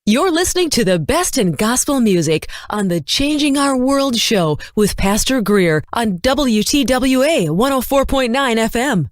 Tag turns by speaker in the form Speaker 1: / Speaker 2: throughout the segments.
Speaker 1: You're listening to the best in gospel music on the Changing Our World show with Pastor Greer on WTWA 104.9 FM.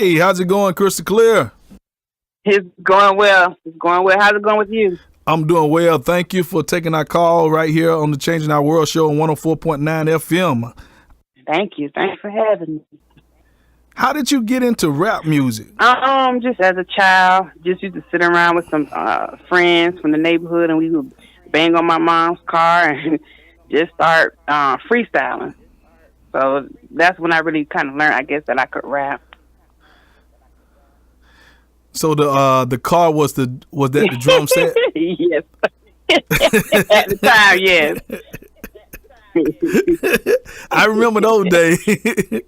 Speaker 2: Hey, how's it going, Krystal Klear?
Speaker 3: It's going well. It's going well. How's it going with you?
Speaker 2: I'm doing well. Thank you for taking our call right here on the Changing Our World show on 104.9 FM.
Speaker 3: Thank you. Thanks for having me.
Speaker 2: How did you get into rap music?
Speaker 3: Just as a child, just used to sit around with some friends from the neighborhood, and we would bang on my mom's car and just start freestyling. So that's when I really kind of learned, I guess, that I could rap.
Speaker 2: So the car was that the drum set?
Speaker 3: Yes. At the time, yes.
Speaker 2: I remember those days.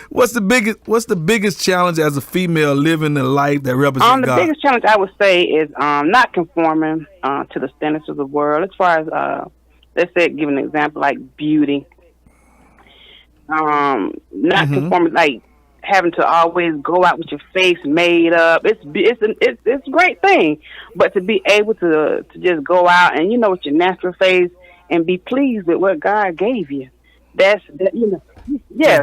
Speaker 2: What's the biggest challenge as a female living a life that represents
Speaker 3: The
Speaker 2: God?
Speaker 3: biggest challenge I would say is not conforming to the standards of the world. As far as let's say, give an example like beauty. Not conforming, like having to always go out with your face made up. It's a great thing, but to be able to just go out and with your natural face and be pleased with what God gave you. That's
Speaker 2: Just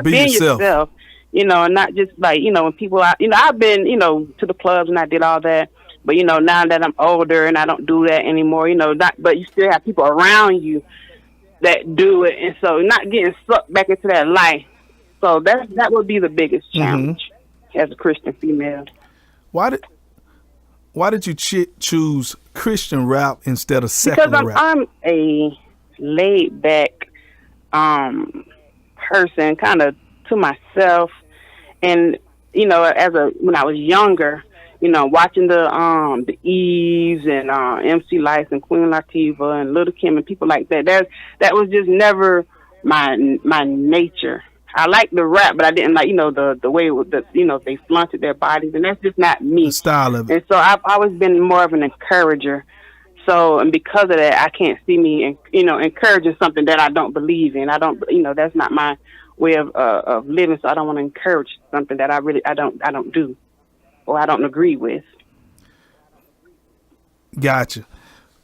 Speaker 2: be
Speaker 3: being
Speaker 2: yourself.
Speaker 3: And not just like when people I've been to the clubs and I did all that, but now that I'm older and I don't do that anymore. But you still have people around you that do it, and so not getting sucked back into that life. So that would be the biggest challenge as a Christian female.
Speaker 2: Why did you choose Christian rap instead of secular rap?
Speaker 3: I'm a laid back person, kind of to myself, and when I was younger, watching the Eves and MC Lights and Queen Latifah and Little Kim and people like that. That was just never my nature. I liked the rap, but I didn't like the way they flaunted their bodies, and that's just not me.
Speaker 2: The style of it.
Speaker 3: And so I've always been more of an encourager. So, and because of that, I can't see me encouraging something that I don't believe in. I don't, that's not my way of living. So I don't want to encourage something that I don't do, or I don't agree with.
Speaker 2: Gotcha.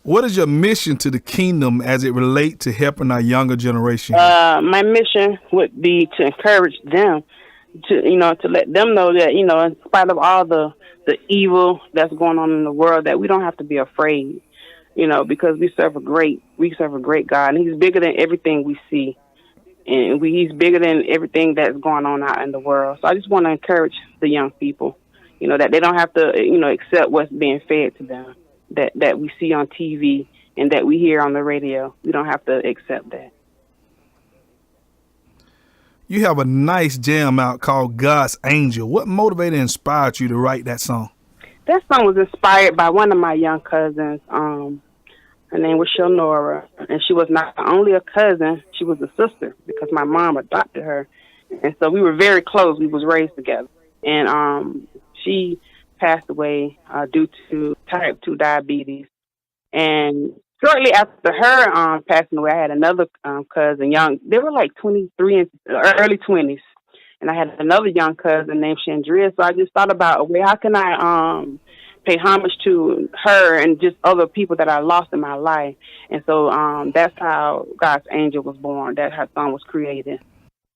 Speaker 2: What is your mission to the kingdom as it relates to helping our younger generation?
Speaker 3: My mission would be to encourage them, to let them know that, in spite of all the evil that's going on in the world, that we don't have to be afraid, because we serve a great God, and He's bigger than everything we see, and He's bigger than everything that's going on out in the world. So I just want to encourage the young people, that they don't have to, accept what's being fed to them, that we see on TV and that we hear on the radio. We don't have to accept that.
Speaker 2: You have a nice jam out called God's Angel. What motivated and inspired you to write that song?
Speaker 3: That song was inspired by one of my young cousins. Her name was Shonora, and she was not only a cousin, she was a sister because my mom adopted her. And so we were very close. We was raised together. And she passed away due to type 2 diabetes. And shortly after her passing away, I had another cousin, young. They were like 23 and early 20s. And I had another young cousin named Chandria. So I just thought about a way, how can I pay homage to her and just other people that I lost in my life. And so that's how God's Angel was born. That's how song was created.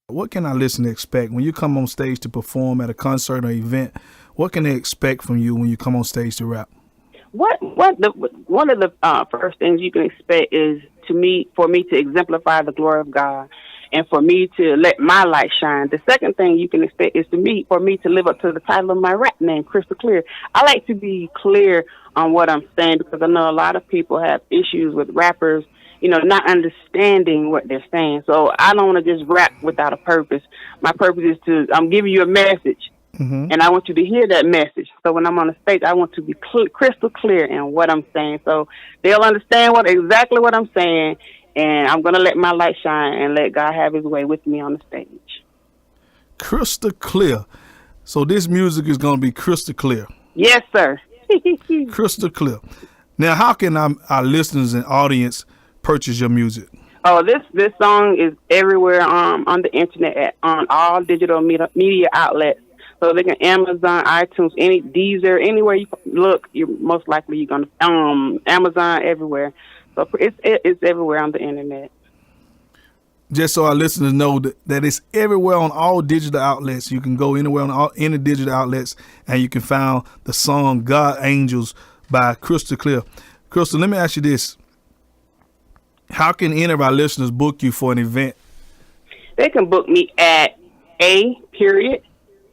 Speaker 2: What can our listener expect when you come on stage to perform at a concert or event? What can they expect from you when you come on stage to rap?
Speaker 3: One of the first things you can expect is for me to exemplify the glory of God, and for me to let my light shine. The second thing you can expect is for me to live up to the title of my rap name, Krystal Klear. I like to be clear on what I'm saying because I know a lot of people have issues with rappers, not understanding what they're saying. So I don't want to just rap without a purpose. My purpose is I'm giving you a message. And I want you to hear that message. So when I'm on the stage, I want to be crystal clear in what I'm saying. So they'll understand exactly what I'm saying. And I'm going to let my light shine and let God have His way with me on the stage.
Speaker 2: Crystal clear. So this music is going to be crystal clear.
Speaker 3: Yes, sir.
Speaker 2: Crystal clear. Now, how can our listeners and audience purchase your music?
Speaker 3: Oh, this song is everywhere on the internet, on all digital media outlets. So they can Amazon, iTunes, Deezer, anywhere you look, you're going to Amazon, everywhere. So it's everywhere on the internet.
Speaker 2: Just so our listeners know that it's everywhere on all digital outlets. You can go anywhere on any digital outlets and you can find the song God Angels by Krystal Klear. Krystal, let me ask you this. How can any of our listeners book you for an event?
Speaker 3: They can book me at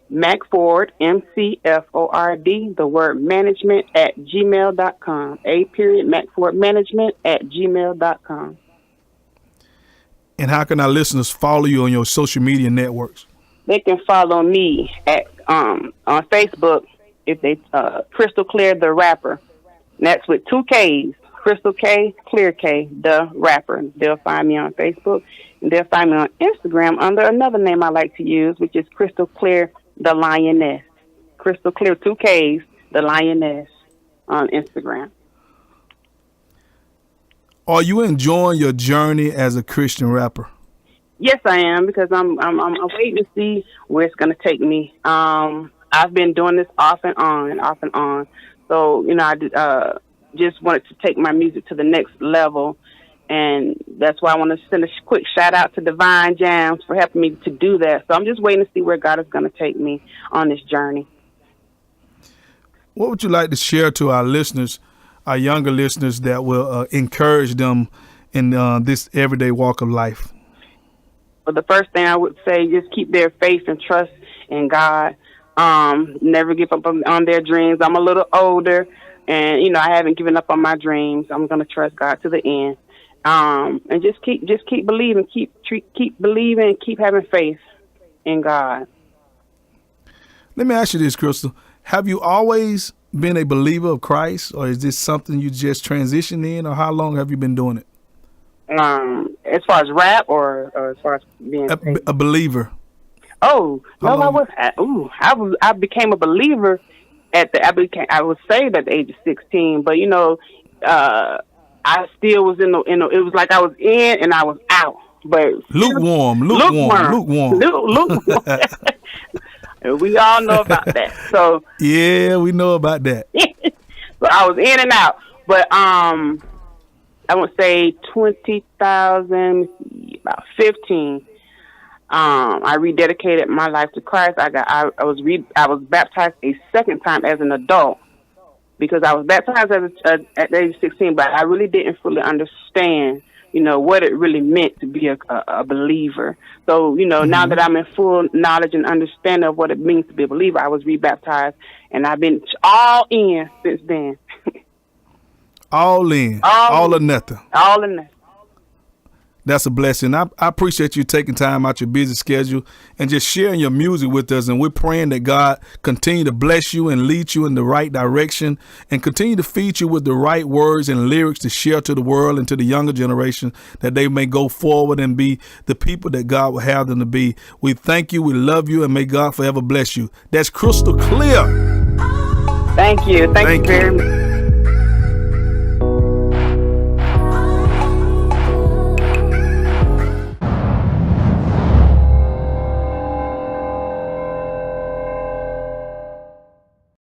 Speaker 3: McFord, MCFORD, the word management @gmail.com. McFord management @gmail.com.
Speaker 2: And how can our listeners follow you on your social media networks?
Speaker 3: They can follow me on Facebook if they Krystal Klear Da Rapper. And that's with 2 Ks. Krystal Klear Da Rapper. They'll find me on Facebook, and they'll find me on Instagram under another name I like to use, which is Krystal Klear Da Lioness. Krystal Klear, 2 Ks, The Lioness on Instagram.
Speaker 2: Are you enjoying your journey as a Christian rapper?
Speaker 3: Yes, I am, because I'm waiting to see where it's going to take me. I've been doing this off and on. So, I just wanted to take my music to the next level, and that's why I want to send a quick shout out to Devine Jamz for helping me to do that. So I'm just waiting to see where God is going to take me on this journey.
Speaker 2: What would you like to share to our listeners, our younger listeners, that will encourage them in this everyday walk of life?
Speaker 3: Well, the first thing I would say, just keep their faith and trust in God. Never give up on their dreams. I'm a little older, and I haven't given up on my dreams. I'm going to trust God to the end, and just keep believing, keep believing, keep having faith in God.
Speaker 2: Let me ask you this, Krystal: have you always been a believer of Christ, or is this something you just transitioned in, or how long have you been doing it?
Speaker 3: As far as rap, or as far as being
Speaker 2: a believer.
Speaker 3: Oh no, I became a believer I was saved at the age of 16, but I still was in it was like I was in and I was out, but
Speaker 2: lukewarm.
Speaker 3: We all know about that. So
Speaker 2: yeah, we know about that.
Speaker 3: So I was in and out, but I would say 20,000, about 15. I rededicated my life to Christ. I was baptized a second time as an adult, because I was baptized at the age of 16, but I really didn't fully understand, what it really meant to be a believer. So, now that I'm in full knowledge and understanding of what it means to be a believer, I was rebaptized, and I've been all in since then.
Speaker 2: All in. All or nothing.
Speaker 3: All or nothing.
Speaker 2: That's a blessing. I appreciate you taking time out your busy schedule and just sharing your music with us. And we're praying that God continue to bless you and lead you in the right direction, and continue to feed you with the right words and lyrics to share to the world and to the younger generation, that they may go forward and be the people that God will have them to be. We thank you. We love you. And may God forever bless you. That's Krystal Klear.
Speaker 3: Thank you. Thank you very much.